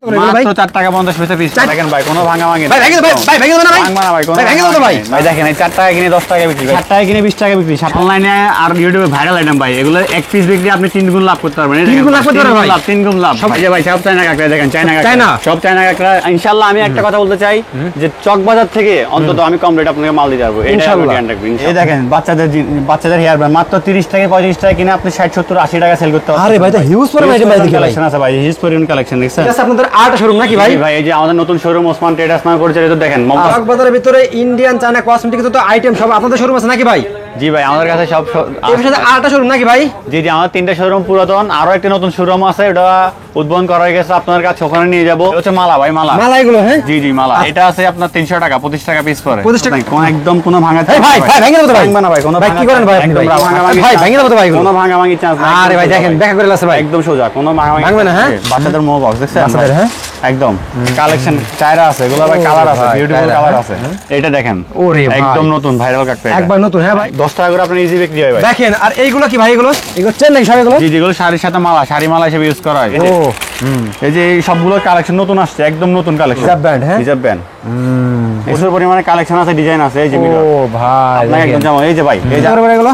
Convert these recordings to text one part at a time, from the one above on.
মাত্র 4 টাকা 50 পয়সা পিস দেখেন ভাই, কোনো ভাঙা ভাঙি ভাই, ভেঙে দাও ভাই, ভেঙে দাও না ভাই, ভাঙবা না ভাই, কোনো ভেঙে দাও ভাই। ভাই দেখেন এই 4 টাকা কিনে 10 টাকা বিক্রি, 4 টাকা কিনে 20 টাকা বিক্রি। অনলাইনে আর ইউটিউবে ভাইরাল আইটেম ভাই, এগুলো এক পিস বিক্রি আপনি 3 গুণ লাভ করতে পারবেন। 3 গুণ লাভ করতে পারবেন ভাই, 3 গুণ লাভ। এই যে ভাই সব চায়না কাঁকড়া দেখেন, চায়না কাঁকড়া সব চায়না কাঁকড়া। ইনশাআল্লাহ আমি একটা কথা বলতে চাই যে চক বাজার থেকে অন্তত আমি কম রেট আপনাকে মাল দিতে পারবো ইনশাআল্লাহ। এই দেখেন বাচ্চাদের হেয়ার ব্যান্ড মাত্র 30 টাকা 35 টাকা কিনে আপনি 60 70 80 টাকা সেল করতে পারবেন। আরে ভাই, এটা হিউজ পরিমাণ আইটেম ভাই, দেখেন কালেকশন আছে ভাই, হিউজ পরিমাণ কালেকশন দেখছেন। এটা আপনাদের আর্ট শোরুম নাকি ভাই? ভাই এই যে আমাদের নতুন শোরুম ওসমান ট্রেডার্স নামে পরিচিত, দেখেন চক বাজারের ভিতরে ইন্ডিয়ান চায়না কসমেটিক্স তো আইটেম সব আপনাদের শোরুম আছে নাকি ভাই? জি ভাই, আমাদের কাছে সব এর সাথে আরেকটা শোরুম নাকি ভাই? জি জি, আমাদের 3টা শোরুম পুরাতন, আরো একটা নতুন শোরুম আছে, ওটা উদ্বোধন করা হয়ে গেছে, আপনার কাছে ওখানে নিয়ে যাব। হচ্ছে মালা ভাই, মালা এগুলো হ্যাঁ জি জি মালা। এটা আছে আপনার 300 টাকা 25 টাকা পিস পড়ে। 25 টাকা কোন একদম কোনো ভাঙা ভাই ভাই ভেঙে দাও ভাই, ভাঙবা না ভাই, কোনো ভাই কি করেন ভাই আপনি ভাই? ভাই ভেঙে দাও ভাই, কোনো ভাঙা ভাঙি চান্স নাই। আরে ভাই দেখেন দেখা করে আছে ভাই, একদম সোজা, কোনো ভাঙা ভাঙবে না। হ্যাঁ বাচ্চাদের মো বক্স দেখছেন বাচ্চাদের, হ্যাঁ একদম কালেকশন চায়রা আছে, এগুলো ভাই কালার আছে, বিউটিফুল কালার আছে। এটা দেখেন ওরে ভাই একদম নতুন ভাইরাল কাকড়া, একবার নতুন। হ্যাঁ ভাই 10 টাকা করে আপনি ইজি বিক্রি হয় ভাই। দেখেন আর এইগুলো কি ভাই? এগুলো চেন নাকি শাড়ি? এগুলো জি যেগুলো শাড়ির সাথে মালা, শাড়ি মালা হিসেবে ইউজ করা হয়। ও এই যে এই সবগুলো কালেকশন নতুন আসছে, একদম নতুন কালেকশন। হিজাব ব্যান্ড, হ্যাঁ হিজাব ব্যান্ড প্রচুর পরিমাণে কালেকশন আছে, ডিজাইন আছে। এই যে ও ভাই আপনাকে একদম যেমন এই যে ভাই এই যে এগুলো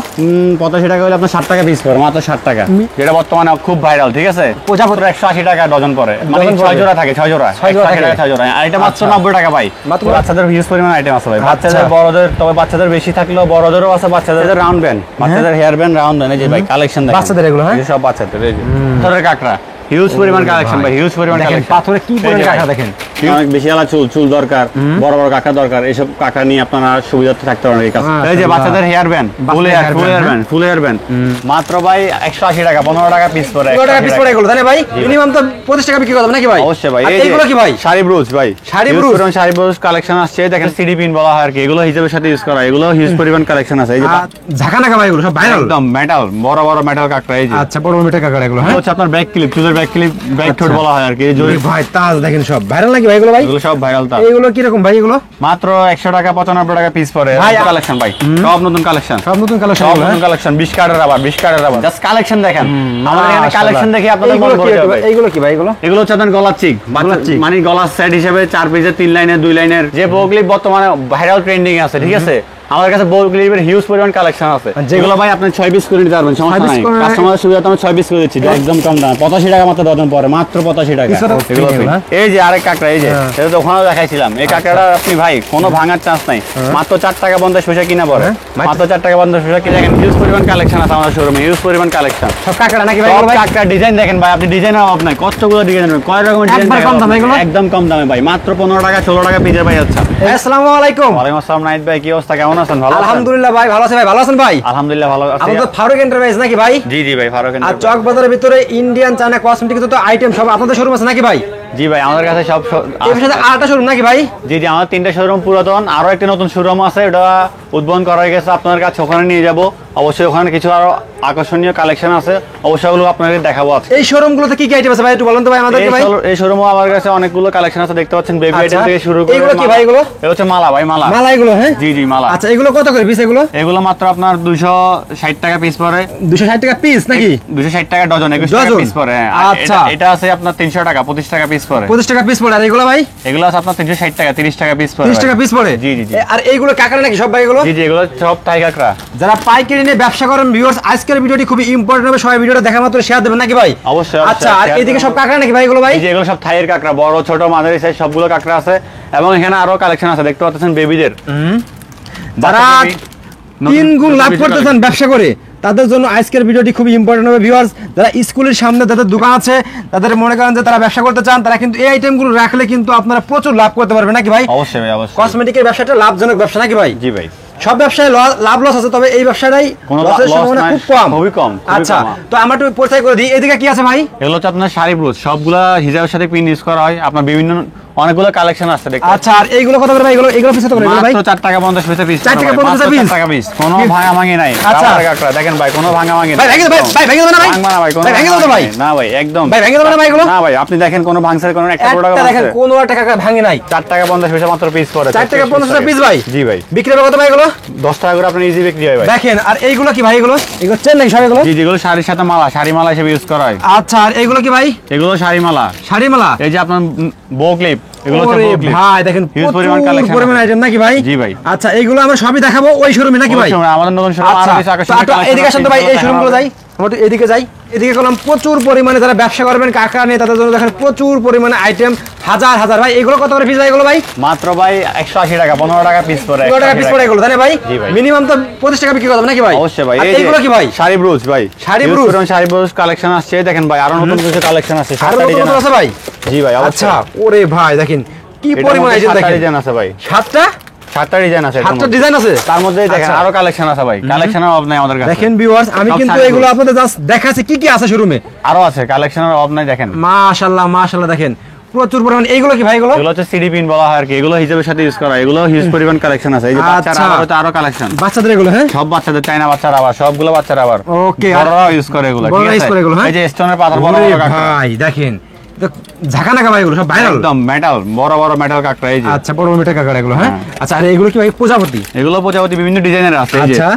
85 টাকা হলে আপনার 60 টাকা পিস পড়ে, মাত্র 60 টাকা, যেটা বর্তমানে খুব ভাইরাল। ঠিক আছে, প্রজাপত্র 180 টাকা ডজন পড়ে, মানে 6 জোড়া থাকে, 6 জোড়া 6 জোড়া। আর এটা মাত্র 90 টাকা ভাই। বাচ্চাদের হিউজ পরিমাণ আইটেম আছে ভাই, বাচ্চাদের বড়দের, তবে বাচ্চাদের বেশি থাকলেও বড়দেরও আছে। বাচ্চাদের রাউন্ড ব্যান্ড, বাচ্চাদের হেয়ার ব্যান্ড রাউন্ড ব্যান্ড। এই যে ভাই কালেকশন দেখেন বাচ্চাদের এগুলো, হ্যাঁ সব বাচ্চাদের। এই যে পাথরের কাঁকড়া হিউজ পরিমাণ কালেকশন ভাই, হিউজ পরিমাণ কালেকশন। পাথরে কি পরিমাণ কাঁকড়া দেখেন, অনেক বেশি আলা চুল দরকার, বড় বড় কাঁকড়া দরকার, এইসব কাঁকড়া নিয়ে আপনারা সুবিধার্থে থাকতে পারেন। এই কাজ এই যে বাচ্চাদের হেয়ার ব্যান্ড, ফুল হেয়ার ব্যান্ড মাত্র ভাই 180 টাকা 15 টাকা পিস পড়ে। 15 টাকা পিস পড়ে এগুলো তাই না ভাই? মিনিমাম তো 25 টাকা বিক্রি করতে নাকি ভাই? অবশ্যই ভাই। এই এগুলো কি ভাই? শাড়ি ব্রুজ ভাই, শাড়ি ব্রুজ কালেকশন আসছে। দেখেন সিডি পিন বলা হয় আর কি, এগুলো হিজাবের সাথে ইউজ করা, এগুলো হিউজ পরিমাণ কালেকশন আছে। এই যে ঝাঁকানাকা ভাই, এগুলো সব ভাইরাল, একদম মেটাল, বড় বড় মেটাল কাঁকড়া। এই যে আচ্ছা বড় মেটাল কাঁকড়া এগুলো, হ্যাঁ হচ্ছে আপনার ব্যাক ক্লিপ, চুলের ব্যাক ক্লিপ, ব্যাক ঠোঁট বলা হয় আর কি। ভাই তাজ দেখেন সব ভাইরাল নাকি ভাই? এগুলো ভাই এগুলো সব ভাইরাল। তাজ এগুলো কি রকম ভাই? এগুলো মাত্র 100 টাকা 95 টাকা পিস পড়ে কালেকশন ভাই, সব নতুন কালেকশন, সব নতুন কালেকশন, সব নতুন কালেকশন। 20 কার্ডের রাবার, 20 কার্ডের রাবার, জাস্ট কালেকশন দেখেন। আমাদের এখানে কালেকশন দেখে আপনাদের মন ভরে যাবে। এইগুলো কি ভাই? এগুলো হচ্ছে আপনার গলার চিক, মানে গলার সেট হিসেবে 4 পিসের 3 লাইনের 2 লাইনের যে বগলি বর্তমানে ভাইরাল ট্রেন্ডিং আছে। ঠিক আছে, আমাদের কাছে বল ক্লিপের হিউজ পরিমাণ কালেকশন আছে, যেগুলো ভাই আপনি 6 পিস করে নিতে পারবেন, সমস্যা নাই। কাস্টমারের সুবিধাতে আমরা 6 পিস করে দিচ্ছি, একদম কম দাম, 85 টাকা মাত্র ডজন পড়ে, মাত্র 85 টাকা। এই যে আরেক কাঁকড়া, এই যে এটা তো ওখানেও দেখাইছিলাম, এই কাঁকড়াটা আপনি ভাই কোনো ভাঙার চান্স নাই, মাত্র 4 টাকা 50 পয়সা কিনা পড়ে, মাত্র 4 টাকা 50 পয়সা কিনে। দেখেন হিউজ পরিমাণ কালেকশন আছে আমাদের শোরুমে, হিউজ পরিমাণ কালেকশন। সব কাঁকড়া নাকি ভাই? কাঁকড়া ডিজাইন দেখেন ভাই, আপনি ডিজাইনের অভাব নাই, কতগুলো ডিজাইন, কয় রকমের ডিজাইন, একদম কম দামে ভাই, মাত্র 15 টাকা 16 টাকা পিসের ভাই। আচ্ছা আসসালামু আলাইকুম। ওয়ালাইকুম আসসালাম নাইদ ভাই, কি অবস্থা, কেমন আছেন? ভালো আছেন? আলহামদুলিল্লাহ ভাই, ভালো আছেন ভাই? ভালো আছেন ভাই? আলহামদুলিল্লাহ ভালো আছি। আমাদের ফারুক এন্টারপ্রাইজ নাকি ভাই? জি জি ভাই, ফারুক আর চক বাজারের ভিতরে ইন্ডিয়ান চায়না কসমেটিক্স তো আইটেম সব আপনাদের শোরুম আছে নাকি ভাই? জি ভাই, আমাদের কাছে সব এর সাথে আরেকটা শোরুম নাকি ভাই? জি জি, আমাদের 3টা শোরুম পুরাতন, আরো একটা নতুন শোরুম আছে, ওটা উদ্বোধন করা হয়ে গেছে, আপনার কাছে ওখানে নিয়ে যাব। অবশ্যই ওখানে কিছু আরো আকর্ষণীয় কালেকশন আছে, অবশ্যই ওগুলো আপনাদের দেখাবো আজকে। এই শোরুমগুলোতে কি কি আইটেম আছে ভাই একটু বলেন তো ভাই আমাদেরকে ভাই। এই শোরুমও আমার কাছে অনেকগুলো কালেকশন আছে, দেখতে পাচ্ছেন বেবি আইটেম থেকে শুরু করে। এগুলো কি ভাই? এগুলো হচ্ছে মালা ভাই, মালা এগুলো, হ্যাঁ জি জি মালা। আচ্ছা এগুলো কত করে পিস? এগুলো মাত্র আপনার 260 টাকা পিস পড়ে। 260 টাকা পিস নাকি? 260 টাকা ডজন, 21 টাকা পিস পড়ে। আচ্ছা এটা আছে আপনার 300 টাকা 25 টাকা পিস পড়ে। 25 টাকা পিস পড়ে। আর এগুলো ভাই? এগুলো আছে আপনার 360 টাকা 30 টাকা পিস পড়ে। 30 টাকা পিস পড়ে। জি জি জি। আর এইগুলো কাঁকড়া নাকি সব ভাই? এগুলো জি জি, এগুলো সব থাই কাঁকড়া। যারা পাইকারি নিয়ে ব্যবসা করেন ভিউয়ার্স, আজকের ভিডিওটি খুবই ইম্পর্টেন্ট হবে, সবাই ভিডিওটা দেখা মাত্র শেয়ার দেবেন নাকি ভাই? অবশ্যই। আচ্ছা আর এইদিকে সব কাঁকড়া নাকি ভাই? এগুলো ভাই জি, এগুলো সব থাইয়ের কাঁকড়া, বড় ছোট মাঝারি সাইজ সবগুলো কাঁকড়া আছে, এবং এখানে আরো কালেকশন আছে, দেখতে পাচ্ছেন বেবিদের। যারা 3 গুণ লাভ করতেছেন ব্যবসা করে, তাদের জন্য আজকের ভিডিওটি খুবই ইম্পর্টেন্ট হবে ভিউয়ার্স। যারা স্কুলের সামনে যাদের দোকান আছে, তাদের মনে করেন যে তারা ব্যবসা করতে চান, তারা কিন্তু এই আইটেমগুলো রাখলে কিন্তু আপনারা প্রচুর লাভ করতে পারবেন নাকি ভাই? অবশ্যই ভাই, অবশ্যই। কসমেটিকের ব্যবসাটা লাভজনক ব্যবসা নাকি ভাই? জি ভাই, সব ব্যবসায় লাভ লস আছে, তবে এই ব্যবসাটাই লসের সম্ভাবনা খুব কম, খুবই কম। আচ্ছা তো আমরা একটু পরিচয় করে দিই, এদিকে কি আছে ভাই? এগুলো হচ্ছে আপনার শাড়ি ব্রুজ, সবগুলা হিজাবের সাথে পিন ইউজ করা হয়, আপনার বিভিন্ন অনেকগুলো কালেকশন আছে দেখতে। আচ্ছা, আর এইগুলো কত করে ভাই? এগুলো পিস কত করে ভাই? মাত্র 4 টাকা 50 পয়সা পিস। 4 টাকা 50 পিস? 4 টাকা পিস, কোনো ভাঙা ভাঙি নাই। আচ্ছা দেখেন ভাই, কোনো ভাঙা ভাঙি ভাই, ভেঙে দেবো ভাই, ভেঙে দেবো না ভাই? ভাঙবা না ভাই, কোনো ভেঙে দেবো ভাই? না ভাই, একদম ভাই ভেঙে দেবো না ভাই এগুলো? না ভাই, আপনি দেখেন কোনো ভাঙছের কোনো একটা প্রোডাক্ট একটা আছে দেখেন কোনো টাকা ভাঙে নাই। 4 টাকা 50 পয়সা মাত্র পিস পড়ে। 4 টাকা 50 টাকা পিস ভাই? জি ভাই। বিক্রি হবে কত ভাই এগুলো? 10 টাকা করে আপনার ইজি বিক্রি হয় ভাই। দেখেন, আর এইগুলো কি ভাই? এগুলো চেন নাকি সব এগুলো? জি, যেগুলো শাড়ির সাথে মালা, শাড়ি মালা হিসেবে ইউজ করা হয়। আচ্ছা, আর এইগুলো কি ভাই? এগুলো শাড়ি মালা। শাড়ি মালা? এই যে আপনার বো ক্লিপ, এগুলো হচ্ছে ওরে বো ক্লিপ। ভাই দেখেন হিউজ পরিমাণ প্রচুর কালেকশন পরিমাণ আইটেম নাকি ভাই? জি ভাই। আচ্ছা, এইগুলো আমরা সবই দেখাবো ওই শোরুমে নাকি ভাই? অবশ্যই, আমাদের নতুন শোরুম আচ্ছা, আরো কিছু আকর্ষণীয় তো collection এদিকে আসেন তো ভাই, এই আছে, শোরুমগুলো যাই। আমরা একটু এদিকে যাই। এদিকে করলাম প্রচুর পরিমাণে যারা ব্যবসা করবেন কাকা নিয়ে, তাদের জন্য দেখেন প্রচুর পরিমাণে আইটেম, হাজার হাজার। ভাই এগুলো কত করে পিস ভাই এগুলো ভাই? মাত্র ভাই 180 টাকা, 15 টাকা পিস পড়ে। 15 টাকা পিস পড়ে এগুলো, তাই না ভাই? জি ভাই। মিনিমাম তো 25 টাকা বিক্রি করবে নাকি ভাই? অবশ্যই ভাই। আর এই যে এইগুলো কি ভাই? শাড়ি ব্রুজ ভাই, শাড়ি Huge ব্রুজ? পরিমাণ শাড়ি ব্রুজ কালেকশন আসছে। দেখেন ভাই, আরো নতুন কিছু কালেকশন আছে। আরো 7টা নতুন ডিজাইন আছে ভাই? জি ভাই, আচ্ছা, অবশ্যই। ওরে ভাই দেখেন কি পরিমাণ আইটেম দেখেন। ডিজাইন আছে ভাই, 7টা 7টা ডিজাইন আছে। 7টা ডিজাইন আছে তার মধ্যে দেখেন আচ্ছা। আরো কালেকশন আছে ভাই, কালেকশনের অভাব নাই আমাদের কাছে। দেখেন ভিউয়ার্স, আমি সব কিন্তু শাড়ি এগুলো ব্রুজ। আপনাদের জাস্ট দেখাচ্ছি কি কি আছে শোরুমে। আরো আছে, কালেকশনের অভাব নাই। দেখেন মাশাআল্লাহ মাশাআল্লাহ, দেখেন প্রচুর পরিমাণ। এইগুলো কি ভাই এগুলো? এগুলো হচ্ছে সিডি পিন বলা হয় আর কি, এগুলো হিসাবের সাথে ইউজ করা হয়। এগুলো হিউজ পরিমাণ কালেকশন আছে। এই যে বাচ্চারা আচ্ছা। আবার তো আরো কালেকশন, বাচ্চাদের এগুলো? হ্যাঁ, সব বাচ্চাদের, চাইনা বাচ্চারা আবার, সবগুলো বাচ্চারা আবার। ওকে, বড়রাও ইউজ করে এগুলো, ঠিক বড়রা use আছে? করে এগুলো, হ্যাঁ? এই যে স্টোনের পাথর বড় ওরে বড় কাঁকড়া, ভাই দেখেন তো ঝাঁকানাকা ভাই এগুলো সব ভাইরাল। একদম মেটাল, বড় বড় মেটাল কাঁকড়া। এই যে আচ্ছা, বড় মিঠা কাকার এগুলো। হ্যাঁ, হ্যাঁ। আচ্ছা, আর এগুলো কি ভাই প্রজাপতি? এগুলো প্রজাপতি বিভিন্ন ডিজাইনের আছে। এই যে আচ্ছা,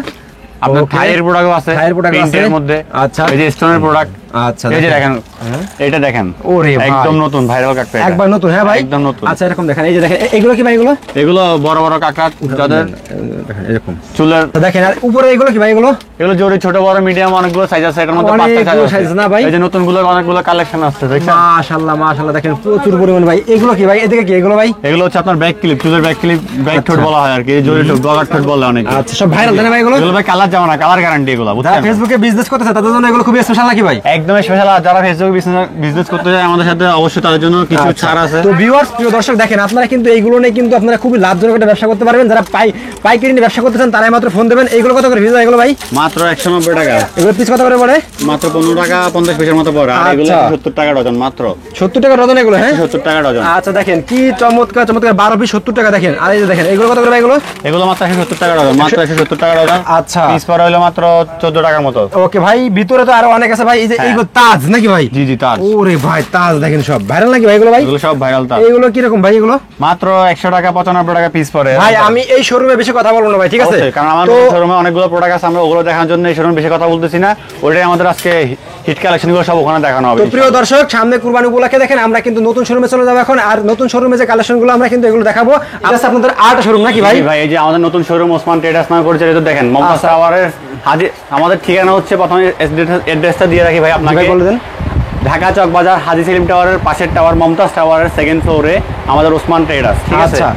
আপনার ওকে। থাইয়ের প্রোডাক্ট আছে, থাইয়ের product আছে। প্রিন্টের মধ্যে। আচ্ছা। এই যে স্টোনের প্রোডাক্ট। আচ্ছা, এই যে দেখেন, হ্যাঁ। এটা দেখেন, ওরে ভাই। একদম নতুন ভাইরাল কাঁকড়া এটা। একবার নতুন? হ্যাঁ ভাই, একদম নতুন। আচ্ছা, এরকম দেখেন। এই যে দেখেন, এগুলো কি ভাই এগুলো? এগুলো বড় বড় কাঁকড়া, যাদের দেখেন এরকম চুলের। তো দেখেন। আর উপরে এগুলো কি ভাই এগুলো? এগুলো জোরে ছোট বড় মিডিয়াম অনেকগুলো সাইজ আছে, এটার মধ্যে অনেকগুলো 5টা সাইজ size আছে না ভাই? এই যে নতুন গুলো অনেকগুলো কালেকশন আছে, দেখছেন? মাশাআল্লাহ মাশাআল্লাহ, দেখেন প্রচুর পরিমাণ ভাই। এগুলো কি ভাই? এদিকে কি এগুলো ভাই? এগুলো হচ্ছে আপনার ব্যাক ক্লিপ, চুলের ব্যাক ক্লিপ, ব্যাক ঠোঁট বলা হয় আর কি, জোরে ঠোঁট, গলার ঠোঁট বলে অনেকে। আচ্ছা, সব ভাইরাল তাই না ভাই এগুলো? এগুলো ভাই কালার যাবে না, কালার গ্যারান্টি এগুলো, যারা বুঝছেন? ফেসবুকে বিজনেস করতেছে তাদের জন্য এগুলো খুবই স্পেশাল নাকি ভাই? একদম স্পেশাল। আর যারা ফেসবুক বিজনেস করতে চায় আমাদের সাথে, অবশ্যই তাদের জন্য কিছু ছাড় আছে। তো ভিউয়ার্স, প্রিয় দর্শক, দেখেন আপনারা কিন্তু এইগুলো নিয়ে কিন্তু আপনারা খুবই লাভজনক একটা ব্যবসা করতে পারবেন। যারা পাইকারি নিয়ে ব্যবসা করতে চান তারাই মাত্র ফোন দেবেন। এইগুলো কত করে ভিজা এগুলো ভাই? মাত্র 190 টাকা, এগুলো পিস কত করে পড়ে? মাত্র 15 টাকা 50 পয়সার মতো পড়ে। আর এগুলো আচ্ছা। 70 টাকা ডজন, মাত্র 70 টাকা ডজন এগুলো? হ্যাঁ, 70 টাকা ডজন। আচ্ছা, দেখেন কি চমৎকার চমৎকার 12 পিস 70 টাকা। দেখেন, আর এই যে দেখেন এগুলো কত করে ভাই এগুলো? এগুলো মাত্র 170 টাকা ডজন, মাত্র 170 টাকা ডজন। আচ্ছা, পিস পড়ে হলো মাত্র 14 টাকার মতো। ওকে ভাই, ভিতরে তো আরো অনেক আছে ভাই। এই যে হ্যাঁ। এইগুলো তাজ নাকি ভাই? জি জি, তার ওরে ভাই, তাজ দেখেন সব ভাইরাল নাকি ভাই এগুলো ভাই? এগুলো সব ভাইরাল তার। এইগুলো কি রকম ভাই এগুলো? মাত্র 100 টাকা 95 টাকা পিস পড়ে। ভাই আমি এই শোরুমে বেশি কথা বলবো না ভাই, ঠিক আছে? অবশ্যই, কারণ আমার তো শোরুমে অনেকগুলো প্রোডাক্ট আছে, আমরা ওগুলো দেখার জন্য এই শোরুমে বেশি কথা বলতেছি না। ওটাই আমাদের আজকে হিট কালেকশন গুলো সব ওখানে দেখানো হবে। তো প্রিয় দর্শক, সামনে কুরবানি উপলক্ষে দেখেন আমরা কিন্তু নতুন শোরুমে চলে যাবো এখন। আর নতুন শোরুমে যে কালেকশন গুলো আমরা কিন্তু এগুলো দেখাবো। আচ্ছা, আপনাদের আরেকটা শোরুম নাকি ভাই? জি ভাই, এই যে আমাদের নতুন শোরুম ওসমান ট্রেডার্স নামে পরিচিত। দেখেন মমতাজ আচ্ছা। টাওয়ারের আমাদের ঠিকানা হচ্ছে, প্রথমে অ্যাড্রেসটা দিয়ে রাখি ভাই আপনাকে। ভাই বলে দেন। ঢাকা চক বাজার হাজী সেলিম টাওয়ারের পাশের টাওয়ার, মমতাজ টাওয়ারের 2nd ফ্লোরে আমাদের ওসমান ট্রেডার্স, ঠিক আছে? আচ্ছা,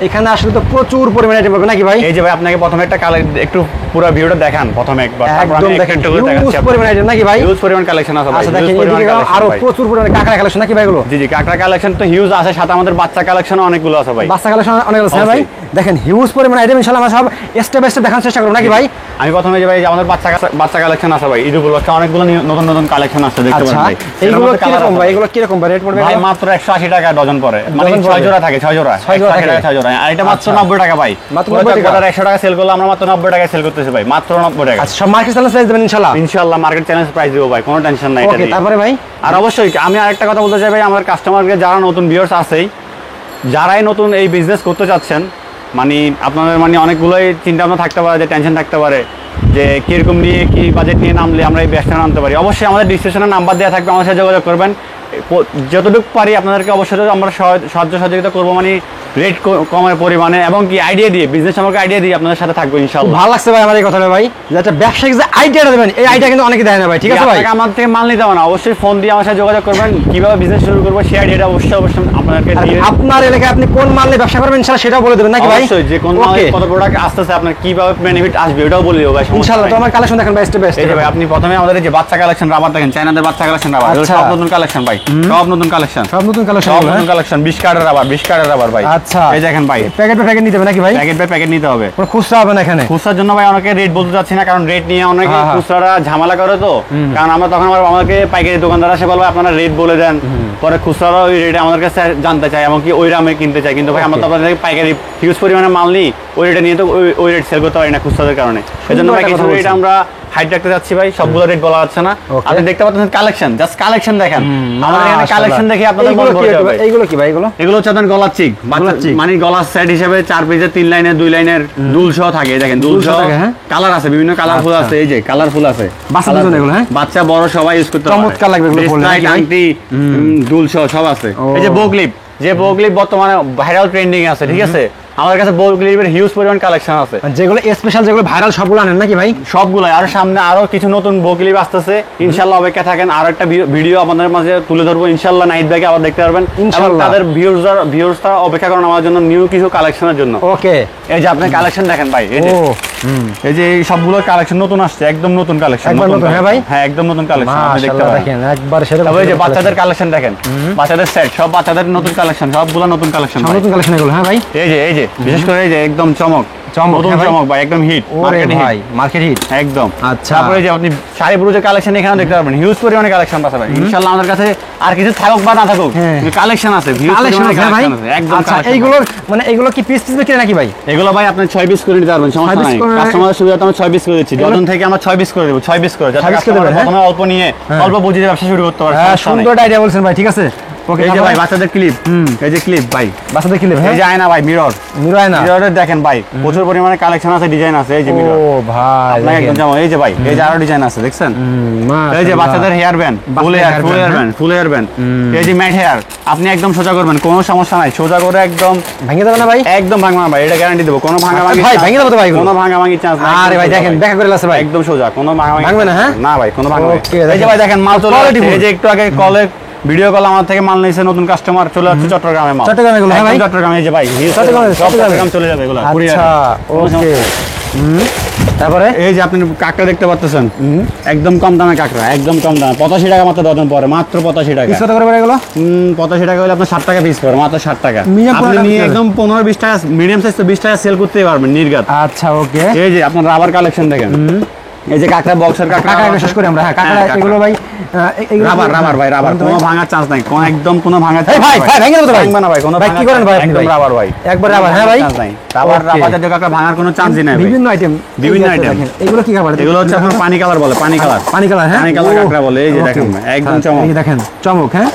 এখানে আসলে তো প্রচুর পরিমাণে আইটেম পাবে নাকি ভাই? এই যে ভাই, আপনাকে প্রথমে একটু পুরো ভিডিওটা দেখান প্রথমে একবার, তারপর একদম আমি দেখেন একটু করে হিউজ দেখাচ্ছি পরিমাণে আইটেম নাকি ভাই? হিউজ পরিমাণ কালেকশন আছে ভাই, আচ্ছা, হিউজ দেখেন পরিমাণ এদিকে কালেকশন আরো ভাই। প্রচুর পরিমাণে কাঁকড়া কালেকশন নাকি ভাই এগুলো? জি জি, কাঁকড়া কালেকশন তো হিউজ আছে, সাথে আমাদের বাচ্চা কালেকশন অনেকগুলো আছে ভাই। বাচ্চা কালেকশন অনেক আছে ভাই। দেখেন হিউজ পরিমাণে আইটেম, ইনশাআল্লাহ আমরা সব স্টেপ বাই স্টেপ দেখানোর চেষ্টা করব নাকি ভাই? আমি প্রথমে যে ভাই, আমাদের বাচ্চা কালেকশন আছে ভাই, ঈদ উপলক্ষে অনেকগুলো নতুন নতুন কালেকশন আছে, দেখতে আচ্ছা, পারেন ভাই। এইগুলো কি রকম ভাই? এগুলো কি রকম ভাই রেট পড়বে? ভাই মাত্র 180 টাকা ডজন পড়ে, মানে ডজন পড়ে? 6 জোড়া থাকে, 6 জোড়া, 6 জোড়া 180 থাকে। টাকা 6 জোড়া। আর এটা মাত্র আচ্ছা। 90 টাকা ভাই, মাত্র 90 টাকা। 100 টাকা সেল করলে আমরা মাত্র 90 টাকায় সেল করতেছি ভাই, মাত্র 90 টাকা। আচ্ছা, সব মার্কেট চ্যালেঞ্জ প্রাইস দেবেন ইনশাআল্লাহ? ইনশাআল্লাহ মার্কেট চ্যালেঞ্জ প্রাইস দিব ভাই, কোনো টেনশন নাই এটা ওকে, নিয়ে। তারপরে ভাই? আর অবশ্যই আমি আরেকটা কথা বলতে চাই ভাই, আমাদের কাস্টমারকে যারা নতুন ভিউয়ার্স আছেই, যারাই নতুন এই বিজনেস করতে চাচ্ছেন, মানে আপনাদের মানে অনেকগুলোই চিন্তা ভাবনা থাকতে পারে, যে টেনশন থাকতে পারে যে কিরকম নিয়ে কি বাজেট নিয়ে নামলে আমরা এই ব্যবসা নামতে পারি। অবশ্যই আমাদের ডিসক্রিপশনে নাম্বার দেওয়া থাকবে, আমার সাথে যোগাযোগ করবেন। যতটুকু পারি আপনাদেরকে অবশ্যই আমরা সাহায্য সহযোগিতা করবো, মানে রেট কমের পরিমাণে, এবং কি আইডিয়া দিয়ে, বিজনেস সম্পর্কে আইডিয়া দিয়ে আপনাদের সাথে থাকবো ইনশাআল্লাহ। ভালো লাগছে ভাই আমার এই কথাটা ভাই, যে একটা ব্যবসায়িক যে আইডিয়াটা দেবেন, এই আইডিয়া কিন্তু অনেকে দেয় না ভাই, ঠিক আছে ভাই? আমার থেকে মাল নিতে হবে না, অবশ্যই ফোন দিয়ে আমার সাথে যোগাযোগ করবেন, কিভাবে বিজনেস শুরু করবো সেই আইডিয়াটা অবশ্যই আপনাদেরকে আর দিয়ে। আপনার এলাকায় আপনি কোন মাল নিয়ে ব্যবসা করবেন ইনশাআল্লাহ সেটাও বলে দেবেন নাকি ভাই? অবশ্যই, যে কোন মালে কত প্রোডাক্ট আসতেছে, আপনার কিভাবে বেনিফিট আসবে ওটাও বলে দেবো ভাই, ইনশাআল্লাহ। তো আমার কালেকশন দেখেন ভাই স্টেপ বাই এই স্টেপ। যে ভাই, আপনি প্রথমে আমাদের এই যে বাচ্চা কালেকশন রাবার দেখেন, চায়নাদের বাচ্চা কালেকশন রাবার, এগুলো আচ্ছা। সব নতুন কালেকশন ভাই, সব নতুন কালেকশন, সব নতুন কালেকশন, সব নতুন কালেকশন। 20 কার্ডের রাবার, 20 কার্ডের রাবার ভাই, আচ্ছা এই দেখেন ভাই, প্যাকেট বাই প্যাকেট নিতে হবে নাকি ভাই? প্যাকেট বাই প্যাকেট নিতে হবে, কোনো খুচরা হবে না এখানে? খুচরার জন্য ভাই অনেকে রেট বলতে চাচ্ছি না, কারণ রেট নিয়ে অনেকে হ্যাঁ, হ্যাঁ। খুচরা ঝামেলা করে তো, কারণ আমরা তখন আমাকে পাইকারি দোকানদার আসে বলবে আপনারা রেট বলে দেন, পরে খুচরা ওই রেটে আমাদের কাছে জানতে চাই, এমনকি ওই দামে কিনতে চাই, কিন্তু ভাই আমরা তো আপনাদের থেকে পাইকারি হিউজ পরিমাণে মাল নিই, ওই রেটে নিয়ে তো ওই রেট সেল করতে পারি না খুচরাদের কারণে। এই জন্য ভাই কিছু রেট আমরা হাইট রাখতে যাচ্ছি ভাই, সবগুলো রেট বলা যাচ্ছে না। আপনি দেখতে পাচ্ছেন কালেকশন, জাস্ট কালেকশন দেখেন, আমাদের এখানে কালেকশন দেখে আপনাদের মন ভরে যাবে। এইগুলো কি ভাই? এগুলো হচ্ছে আপনার গলার চিক, মানে গলার সেট হিসেবে 4 পিসের 3 লাইনের 2 লাইনের দুল সহ থাকে। দেখেন দুল সহ কালার আছে, বিভিন্ন কালারফুল আছে, এই যে কালারফুল আছে বাচ্চাদের জন্য এগুলো। হ্যাঁ, বাচ্চা বড় সবাই ইউজ করতে পারে, চমৎকার লাগবে এগুলো পরলে। আংটি দুল সহ সব আছে। এই যে বগলিপ, যে বগলিপ বর্তমানে ভাইরাল ট্রেন্ডিং আছে, ঠিক আছে, আমাদের কাছে বগলিপের হিউজ পরিমাণ কালেকশন আছে, যেগুলো স্পেশাল, যেগুলো ভাইরাল সবগুলো আনেন নাকি ভাই? সবগুলাই। আর সামনে আরো কিছু নতুন বগলিপ আসতেছে, ইনশাআল্লাহ অপেক্ষা থাকেন, আর একটা ভিডিও আপনাদের মাঝে তুলে ধরবো ইনশাআল্লাহ, নাইট ব্যাগে আবার দেখতে পারবেন ইনশাআল্লাহ। তাদের ভিউয়ার্সরা অপেক্ষা করেন আমাদের জন্য নিউ কিছু কালেকশনের জন্য। ওকে, এই যে আপনি কালেকশন দেখেন ভাই, এই যে এই যে এই সবগুলো কালেকশন নতুন আসছে, একদম নতুন কালেকশন, একবার নতুন। হ্যাঁ ভাই, হ্যাঁ একদম নতুন কালেকশন, আপনি দেখতে মাশাআল্লাহ পারেন। দেখেন একবার সেটা। তবে এই যে বাচ্চাদের কালেকশন দেখেন, বাচ্চাদের সেট, সব বাচ্চাদের নতুন কালেকশন, সবগুলো নতুন কালেকশন, নতুন কালেকশন এগুলো। হ্যাঁ ভাই, এই যে বিশেষ করে এই যে একদম চমক নতুন চমক ভাই, একদম হিট, মার্কেট হিট একদম। আচ্ছা, তারপরে যে আপনি শাড়ি ব্রুজের কালেকশন এখানে দেখতে পারবেন, হিউজ পরিমাণে কালেকশন পাচ্ছেন ভাই ইনশাআল্লাহ। আমাদের কাছে আর কিছু থাকুক বা না থাকুক, কালেকশন আছে, হিউজ পরিমাণে কালেকশন আছে একদম। আচ্ছা, এইগুলো মানে এগুলো কি পিস পিস বিক্রি নাকি ভাই? এগুলো ভাই আপনি 6 পিস করে নিতে পারবেন, সমস্যা নাই, কাস্টমারের সুবিধাতে আমরা 6 পিস করে দিচ্ছি, ডজন থেকে আমরা 6 পিস করে দেব, 6 পিস করে, যাতে কাস্টমার প্রথমে অল্প নিয়ে অল্প বুঝিয়ে ব্যবসা শুরু করতে পারে। হ্যাঁ, সুন্দর আইডিয়া বলছেন ভাই, ঠিক আছে। ওকে, এই যে ভাই বাচ্চাদের ক্লিপ, এই যে ক্লিপ ভাই, বাচ্চাদের ক্লিপ। হ্যাঁ, এই যে আয়না ভাই, মিরর আয়না, মিররের দেখেন ভাই, প্রচুর পরিমাণে কালেকশন আছে, ডিজাইন আছে। এই যে মিরর, ও ভাই আপনাকে একদম যেমন এই যে ভাই, এই যে আরো ডিজাইন আছে দেখছেন। এই যে বাচ্চাদের হেয়ার ব্যান্ড, ফুল হেয়ার ব্যান্ড, এই যে ম্যাট হেয়ার, আপনি একদম সোজা করবেন, কোনো সমস্যা নাই, সোজা করে একদম ভাঙে যাবে না ভাই? একদম ভাঙবে না ভাই, এটা গ্যারান্টি দেবো, কোনো ভাঙাভাঙি ভাই ভেঙে যাবে তো ভাই, কোনো ভাঙাভাঙি চান্স নাই। আরে ভাই দেখেন দেখা করে আছে ভাই, একদম সোজা, কোনো ভাঙাভাঙি ভাঙবে না। হ্যাঁ না ভাই, কোনো ভাঙবে না। ওকে, এই যে ভাই দেখেন মাল চলে আসছে, এই যে একটু আগে কলে ভিডিও কল আমার থেকে মাল নিয়েছে নতুন কাস্টমার, চলে যাচ্ছে চট্টগ্রামে মাল, চট্টগ্রামে এগুলো। হ্যাঁ ভাই, চট্টগ্রামে, এই যে ভাই চট্টগ্রাম চলে যাবে এগুলো। আচ্ছা, ওকে। তারপরে এই যে আপনি কাঁকড়া দেখতে পাচ্ছেন, একদম কম দামে কাঁকড়া, একদম কম দামে, 85 টাকা মাত্র ডজন পরে, মাত্র 85 টাকা। কত করে পড়ে এগুলো? 85 টাকা হলে আপনার 60 টাকা পিস পড়ে, মাত্র 60 টাকা। Medium আপনি পড়ে নিয়ে না? একদম 15-20 টাকা, মিডিয়াম সাইজ তো 20 টাকা সেল করতে পারবেন নির্ঘাত। আচ্ছা, ওকে। এই যে আপনার রাবার কালেকশন দেখেন, এই যে কাঁকড়া বক্সের কাঁকড়া শেষ করে আমরা। হ্যাঁ, কাঁকড়া এগুলো ভাই, রাবার ভাই, রাবার, কোনো ভাঙার চান্স নাই, কোনো একদম কোনো ভাঙার চান্স ভাই ভাই ভেঙে যাবে তো ভাই, ভাঙবে না ভাই, কোনো ভাই কি করেন ভাই? একদম রাবার ভাই, একবার রাবার। হ্যাঁ ভাই, রাবার জাতীয় কাঁকড়া ভাঙার কোনো চান্সই নাই। বিভিন্ন আইটেম, এগুলো কি খাবার? এগুলো হচ্ছে আপনার পানি কালার বলে, পানি কালার। হ্যাঁ, পানি কালার কাঁকড়া বলে। এই যে দেখেন একদম চমক, এই দেখেন চমক। হ্যাঁ,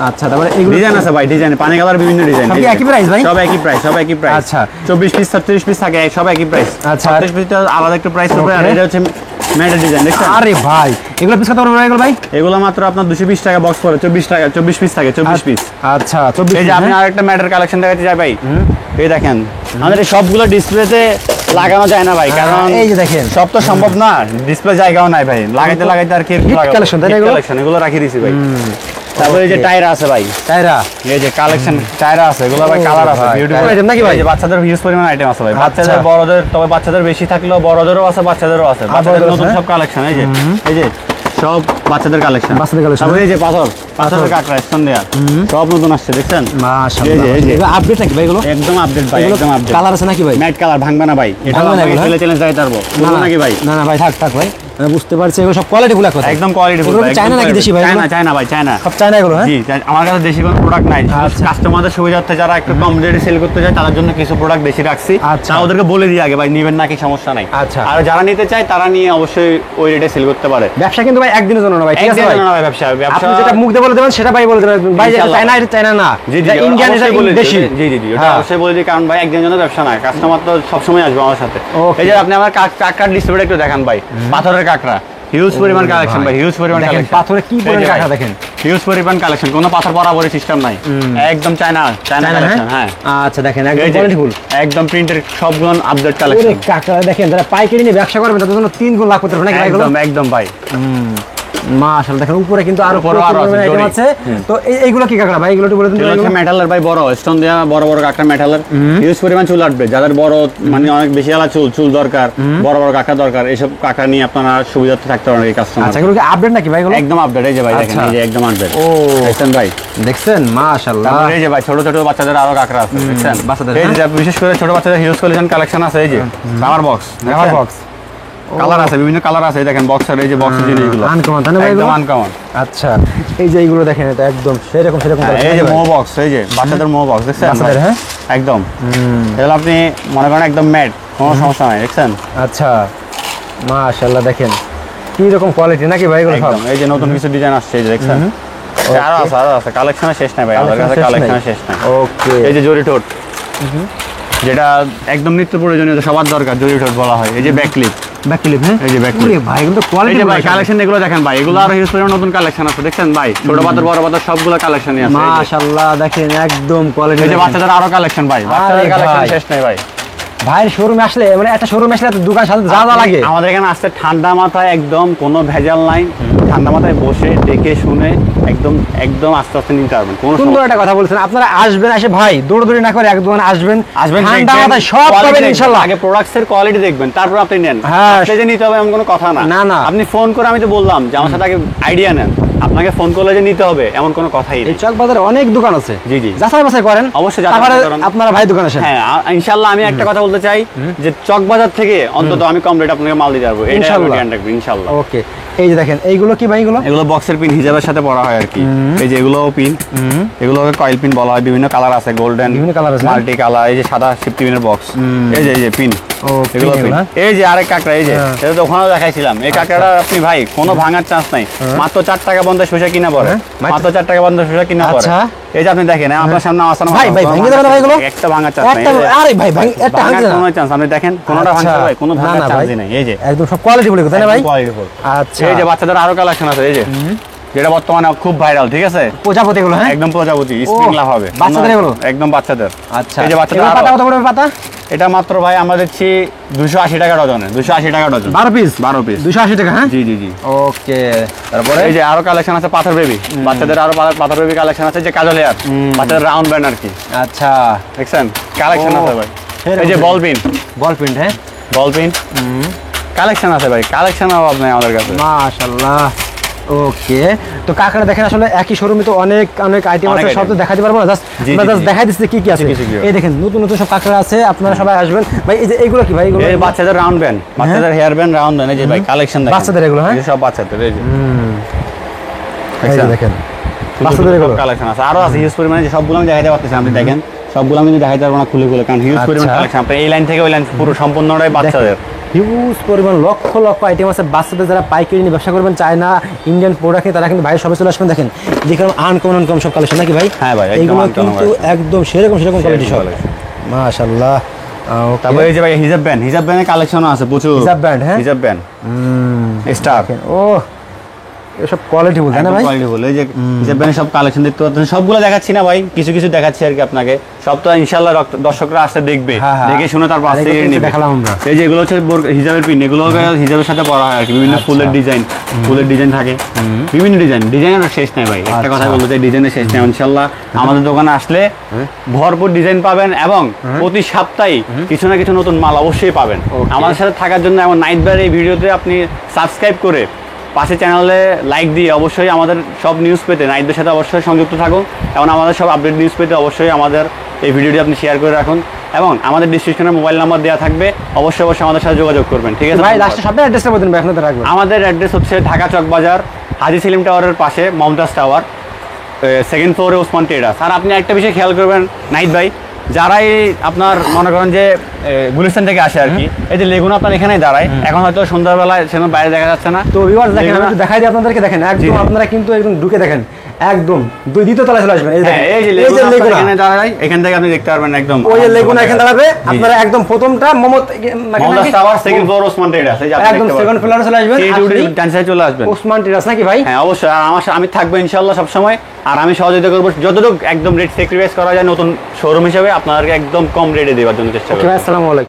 আচ্ছা, তারপরে এগুলো ডিজাইন আছে ভাই, ডিজাইন পানি কালার বিভিন্ন ডিজাইন। সব কি একই প্রাইস ভাই? সব একই প্রাইস, সব একই প্রাইস। আচ্ছা, 24 পিস 36 পিস থাকে, সব একই প্রাইস। আচ্ছা, 36 পিস আলাদা একটু প্রাইস হবে, আর এটা হচ্ছে ম্যাটের ডিজাইন দেখছেন। আরে ভাই এগুলো পিস কত পড়বে এগুলো ভাই? এগুলো মাত্র আপনার 220 টাকা বক্স পড়ে, 24 টাকা, 24 পিস থাকে, 24 পিস। আচ্ছা, 24। এই যে আপনি আরেকটা ম্যাটের কালেকশন দেখাতে চাই ভাই, এই দেখেন আমাদের এই সবগুলো ডিসপ্লেতে লাগানো যায় না ভাই, কারণ এই যে দেখেন সব তো সম্ভব না, ডিসপ্লে জায়গাও নাই ভাই, লাগাইতে আর কি কালেকশন তাই না? এগুলো রাখি দিছি ভাই। তারপরে এই যে টায়রা আছে ভাই, টায়রা, এই যে কালেকশন টায়রা আছে, এগুলো ভাই কালার আছে, বিউটিফুল আইটেম নাকি ভাই? এই যে বাচ্চাদের হিউজ পরিমাণ আইটেম আছে ভাই, বাচ্চাদের বড়দের, তবে বাচ্চাদের বেশি থাকলেও বড়দেরও আছে, বাচ্চাদেরও আছে, বাচ্চাদের নতুন সব কালেকশন। এই যে সব বাচ্চাদের কালেকশন, তারপরে এই যে পাথরের কাঁকড়া স্টোন দেয়া, সব নতুন আসছে দেখছেন। মাশাআল্লাহ, এই যে আপডেট নাকি ভাই এগুলো? একদম আপডেট ভাই, একদম আপডেট। কালার আছে নাকি ভাই? ম্যাট কালার, ভাঙবে না ভাই, এটা আমরা চ্যালেঞ্জ দিতে পারবো, বলবো নাকি ভাই? না ভাই, থাক ভাই, আমি বুঝতে পারছি এগুলো সব কোয়ালিটি গুলো কথা, একদম কোয়ালিটি ফুল ভাই। চায়না নাকি দেশি ভাই? চায়না ভাই, চায়না, সব চায়না এগুলো। হ্যাঁ, জি, আমার কাছে দেশি কোনো প্রোডাক্ট নাই, কাস্টমারদের সুবিধার্থে যারা একটু কম রেটে সেল করতে চায় তাদের জন্য কিছু প্রোডাক্ট বেশি রাখছি। আচ্ছা, তা ওদেরকে বলে দিই আগে ভাই, নেবেন নাকি সমস্যা নাই। আচ্ছা, আর যারা নিতে চায় তারা নিয়ে অবশ্যই ওই রেটে সেল করতে পারে। ব্যবসা কিন্তু ভাই একদিনের জন্য না ভাই, ঠিক আছে ভাই? না ভাই, ব্যবসা আপনি যেটা মুখ দিয়ে বলে দেবেন সেটা ভাই বলে দেবেন ভাই, যেটা চায়না এটা চায়না না, এটা ইন্ডিয়ান, এটা দেশি। জি, এটা অবশ্যই বলে দিই, কারণ ভাই একদিনের জন্য ব্যবসা না, কাস্টমার তো সবসময় আসবে আমার সাথে। এই যে আপনি আমার কাঁকড়ার ডিসপ্লেটা একটু দেখান ভাই, পাথরের কাঁকড়া, হিউজ পরিমাণ কালেকশন ভাই, হিউজ পরিমাণ কালেকশন। পাথরে কি পরিমাণ কাঁকড়া দেখেন, হিউজ পরিমাণ কালেকশন, কোনো পাথর বরাবরই সিস্টেম নাই, একদম চায়না কালেকশন। হ্যাঁ, আচ্ছা, দেখেন একদম কোয়ালিটি ফুল, একদম প্রিন্টের সবগুলো আপডেট কালেকশন। ওরে কাঁকড়া দেখেন, যারা পাইকারি নিয়ে ব্যবসা করবেন তাদের জন্য 3 গুণ লাভ করতে পারবেন নাকি ভাই এগুলো? একদম ভাই। মাশাআল্লাহ দেখেন উপরে কিন্তু আরো উপরে আরো আছে, আইটেম জরি। আছে। তো এইগুলো কি কাকড়া ভাই, এগুলো একটু বলে দিন। এগুলো হচ্ছে মেটালের ভাই, বড় স্টোন দেওয়া বড় বড় কাঁকড়া মেটালের, হিউজ পরিমাণ চুল আসবে। যাদের বড় মানে অনেক বেশি আলা চুল দরকার, বড় বড় কাঁকড়া দরকার, এইসব কাঁকড়া নিয়ে আপনারা সুবিধাতে থাকতে পারেন এই কাস্টমার। আচ্ছা এগুলো কি আপডেট নাকি ভাই? এগুলো একদম আপডেট। এই যে ভাই দেখেন, এই যে একদম আপডেট। ও দেখছেন ভাই, দেখছেন মাশাআল্লাহ। তারপরে এই যে ভাই ছোট ছোট বাচ্চাদের আরো কাঁকড়া আছে, দেখছেন বাচ্চাদের, এই যে বিশেষ করে ছোট বাচ্চাদের হিউজ কালেকশন কালেকশন আছে। এই যে rubber box, rubber box colour আছে, বিভিন্ন কালার আছে। এই দেখেন বক্সের এই যে বক্সের জিনিসগুলো আনকমন তাই না ভাই? একদম এগুলো আনকমন। আচ্ছা এই যে এইগুলো দেখেন, এটা একদম সেরকম এই যে মো বক্স, এই যে বাচ্চাদের মো বক্স দেখছেন বাচ্চাদের, হ্যাঁ একদম। এগুলো আপনি মনে করেন একদম ম্যাট, কোনো সমস্যা নাই, দেখছেন। আচ্ছা মাশাআল্লাহ দেখেন কি রকম কোয়ালিটি নাকি ভাই এগুলো সব? একদম এই যে নতুন কিছু ডিজাইন আসছে, এই যে দেখছেন। আরো আছে কালেকশনের শেষ নাই ভাই, আমাদের কাছে কালেকশনের শেষ নাই। ওকে এই যে জরি ঠোঁট, যেটা একদম নিত্য প্রয়োজনীয়, সবার দরকার, জরি ঠোঁট বলা হয়। এই যে ব্যাক ক্লিপ, ব্যাক ক্লিপ, হ্যাঁ এই যে ব্যাক ওরে ক্লিপ ভাই এগুলো তো এই কোয়ালিটি যে ভাই কালেকশন এগুলো দেখেন ভাই, এগুলো আর হিউজ পরিমাণ নতুন কালেকশন আছে, দেখছেন ভাই। ছোট পাতার বড় পাতার সবগুলো কালেকশনই আছে। এই যে- মাশাআল্লাহ দেখেন একদম কোয়ালিটি। এই যে বাচ্চাদের আরো কালেকশন ভাই, বাচ্চাদের কালেকশন ভাই। শেষ নাই ভাই। ভাইয়ের শোরুমে আসলে মানে একটা শোরুমে আসলে তো দোকান সাথে যা যা লাগে আমাদের এখানে আসতে ঠান্ডা মাথায়, একদম কোনো ভেজাল নাই, ঠান্ডা মাথায় বসে দেখে শুনে একদম একদম আস্তে আস্তে নিতে পারবেন। কোনো সুন্দর একটা কথা বলছেন আপনারা। আসবেন, এসে ভাই দৌড়াদৌড়ি না করে এক দোকানে আসবেন, আসবেন, ঠান্ডা দেখবেন, মাথায় সব quality পাবেন দেখবেন। ইনশাআল্লাহ। আগে প্রোডাক্টস এর কোয়ালিটি দেখবেন, তারপর আপনি নেন। হ্যাঁ। আসলে যে নিতে হবে এমন কোনো কথা না। না, না। আপনি ফোন করে, আমি তো বললাম যে আমার সাথে আগে আইডিয়া নেন, আপনাকে ফোন করলে যে নিতে হবে এমন কোনো কথাই এই নেই। চক বাজারে অনেক দোকান আছে, জি, জি। যাচাই বাছাই করেন, অবশ্যই যাচাই তারপরে বাছাই করেন। আপনারা ভাই দোকানে আসেন। হ্যাঁ, ইনশাআল্লাহ আমি একটা কথা বলতে চাই যে চকবাজার থেকে অন্তত আমি কম রেট আপনাকে মাল দিতে পারবো, এটা আমি ইনশাআল্লাহ। গ্যারান্টি রাখবো ইনশাআল্লাহ। ওকে এই যে দেখেন এইগুলো কি ভাই? এগুলো এগুলো বক্সের পিন হিসাবের সাথে পরা হয় আর কি। এই যে এগুলো পিন, এগুলোকে কয়েল পিন বলা হয়। বিভিন্ন কালার আছে, গোল্ডেন, বিভিন্ন কালার আছে, মাল্টি কালার। এই যে সাদা সিফটি পিনের বক্স, এই যে পিন, ও এগুলো pin পিন। এগুলো, এই যে আরেক কাঁকড়া, এই যে হ্যাঁ। এটা তো ওখানেও দেখাইছিলাম। এই কাঁকড়াটা আপনি ভাই কোনো ভাঙার চান্স নাই, মাত্র 4 টাকা 50 পয়সা কিনা পড়ে, হ্যাঁ, মাত্র 4 টাকা 50 পয়সা কিনা পড়ে। আচ্ছা। এই যে আপনি দেখেন, আপনার সামনে আসানো ভাই ভাই ভেঙে যাবে না ভাই এগুলো? একটা ভাঙার চান্স নাই। একটা আরে ভাই ভাই একটা ভাঙার ভাঙছে না। কোনো চান্স, আপনি দেখেন কোনোটা আচ্ছা। ভাঙছে ভাই, কোনো না, ভাঙার না ভাই, চান্সই নাই। এই যে একদম সব কোয়ালিটি বলে তাই না ভাই? quality full। আচ্ছা এই যে বাচ্চাদের আরো কালেকশন আছে, এই যে যেটা বর্তমানে খুব ভাইরাল, ঠিক আছে। প্রজাপতি এগুলো, হ্যাঁ একদম প্রজাপতি, স্প্রিং লাভ হবে বাচ্চাদের এগুলো? একদম বাচ্চাদের। আচ্ছা এই যে বাচ্চাদের এগুলো পাতা আরো- কত পড়বে পাতা? এটা মাত্র ভাই আমরা দিচ্ছি 280 টাকা ডজনে, 280 টাকা ডজন, 12 পিস 12 পিস। 280 টাকা, হ্যাঁ জি, জি, জি। ওকে তারপরে এই যে আরো কালেকশন আছে পাথর বেবি, বাচ্চাদের আরো পাথর বেবি কালেকশন আছে, যে কাজল হেয়ার, বাচ্চাদের রাউন্ড ব্যান্ড আর কি, আচ্ছা দেখছেন কালেকশন ও, আছে ভাই। সেরকম এই যে সেরকম। বল পিন, বল প্রিন্ট, হ্যাঁ বল পিন কালেকশন আছে ভাই, কালেকশন অভাব নাই আমাদের কাছে। মাশাআল্লাহ। ওকে তো কাকড়া দেখেন আসলে একই শোরুমে তো অনেক অনেক আইটেম অনেক আছে, সব তো item। দেখাতে পারবো না, জাস্ট জি, আমরা জি, জাস্ট জি। দেখাই দিচ্ছি কি কি আছে। কি কি। এই দেখেন নতুন নতুন সব কাকড়া আছে, আপনারা সবাই আসবেন ভাই। এই যে এইগুলো কি ভাই? এগুলো এই বাচ্চাদের রাউন্ড ব্যান্ড, বাচ্চাদের হেয়ার ব্যান্ড, রাউন্ড ব্যান্ড, এই যে ভাই কালেকশন দেখেন বাচ্চাদের এগুলো, হ্যাঁ? এই যে সব বাচ্চাদের, এই যে এই যে দেখেন বাচ্চাদের বাচ্চাদের এগুলো। কালেকশন আছে, আরো আছে হিউজ পরিমাণে, যে সবগুলো আমি দেখাইতে পারতেছি, আপনি দেখেন সবগুলো আমি দেখাইতে পারবো না খুলে খুলে, কারণ হিউজ পরিমাণ আচ্ছা। কালেকশন। আপনি এই লাইন থেকে ওই লাইন পুরো সম্পূর্ণটাই বাচ্চাদের। হিউজ পরিমাণ লক্ষ লক্ষ আইটেম আছে বাচ্চাদের, যারা পাইকারি নিয়ে ব্যবসা করবেন, চায়না ইন্ডিয়ান প্রোডাক্ট তারা কিন্তু ভাই সবাই চলে আসবেন। দেখেন যেরকম আনকমন আনকমন সব কালেকশন নাকি ভাই? হ্যাঁ ভাই, একদম এইগুলো uncommon কিন্তু collection। একদম সেরকম কোয়ালিটি সব, collection। মাশাআল্লাহ। তারপরে এই যে ভাই হিজাব ব্যান্ডের কালেকশনও আছে প্রচুর। হিজাব ব্যান্ড, হ্যাঁ? হিজাব ব্যান্ড স্টার, ও এসব কোয়ালিটি বলতে না ভাই? কোয়ালিটি বলে, এই যে হিজাব ব্যান্ডের সব কালেকশন দেখতে পাচ্ছেন। সবগুলো দেখাচ্ছি না ভাই, কিছু কিছু দেখাচ্ছি আর কি আপনাকে। সব তো ইনশাআল্লাহ দর্শকরা আসতে দেখবে, হ্যাঁ, হ্যাঁ। দেখে শুনে তারপর আর আসতে এগুলো নেবে। দেখালাম আমরা। এই যে এগুলো হচ্ছে হিজাবের পিন, এগুলো হিজাবের সাথে পরা হয় আর কি। বিভিন্ন ফুলের ডিজাইন, ফুলের ডিজাইন থাকে, বিভিন্ন ডিজাইনের শেষ নেই ভাই। একটা কথা বলতে চাই, ডিজাইনের শেষ নেই। ইনশাআল্লাহ আমাদের দোকানে আসলে ভরপুর ডিজাইন পাবেন, এবং প্রতি সপ্তাহে কিছু না কিছু নতুন মাল অবশ্যই পাবেন। আমাদের সাথে থাকার জন্য, এবং নাইট বার এই ভিডিওতে আপনি সাবস্ক্রাইব করে পাশে চ্যানেলে লাইক দিয়ে অবশ্যই আমাদের সব নিউজ পেতে নাইটদের সাথে অবশ্যই সংযুক্ত থাকুন, এবং আমাদের সব আপডেট নিউজ পেতে অবশ্যই আমাদের এই ভিডিওটি আপনি শেয়ার করে রাখুন, এবং আমাদের ডিসক্রিপশনে মোবাইল নাম্বার দেওয়া থাকবে, অবশ্যই অবশ্যই আমাদের সাথে যোগাযোগ করবেন, ঠিক আছে ভাই লাস্টে সব অ্যাড্রেসটা বলুন ভাই, আপনাদের রাখবেন। আমাদের অ্যাড্রেস হচ্ছে ঢাকা চক বাজার, হাজী সেলিম টাওয়ারের পাশে মমতাজ টাওয়ার, সেকেন্ড ফ্লোরে ওসমান ট্রেডার্স। আর আপনি একটা বিষয় খেয়াল করবেন নাইট ভাই, যারাই আপনার মনে করেন যে গুলিস্তান থেকে আসে আর কি, এই যে লেগুনা আপনার এখানেই দাঁড়ায়, এখন হয়তো সন্ধ্যাবেলায় সেখানে বাইরে দেখা যাচ্ছে না, তো ভিউয়ার্স দেখেন, আমি লেগুনা- একটু দেখাই দিই আপনাদেরকে। দেখেন একদম আপনারা কিন্তু একদম ঢুকে দেখেন, একদম দ্বিতীয় তলায় চলে আসবেন। এই হ্যাঁ, দেখেন এই যে এই যে লেগুনা আপনার লেগুনা, এখানে দাঁড়ায়, এখান থেকে আপনি দেখতে পারবেন একদম ওই যে লেগুনা এখানে দাঁড়াবে, জি। আপনারা একদম প্রথমটা Momtaz tower, second floor Osman traders, এই যে আপনি একদম দেখতে সেকেন্ড পাচ্ছেন। ফ্লোরে চলে আসবেন, সেই আসলেই ডিউটি ডান সাইডে চলে আসবেন। ওসমান টেরাস নাকি ভাই? হ্যাঁ অবশ্যই, আর আমি থাকবো ইনশাআল্লাহ সব সময়, আর আমি সহযোগিতা করবো যতটুকু একদম রেট স্যাক্রিফাইস করা যায় নতুন শোরুম হিসেবে আপনাদেরকে একদম কম রেটে দেওয়ার জন্য চেষ্টা ওকে করবো। ভাই, আসসালামু আলাইকুম।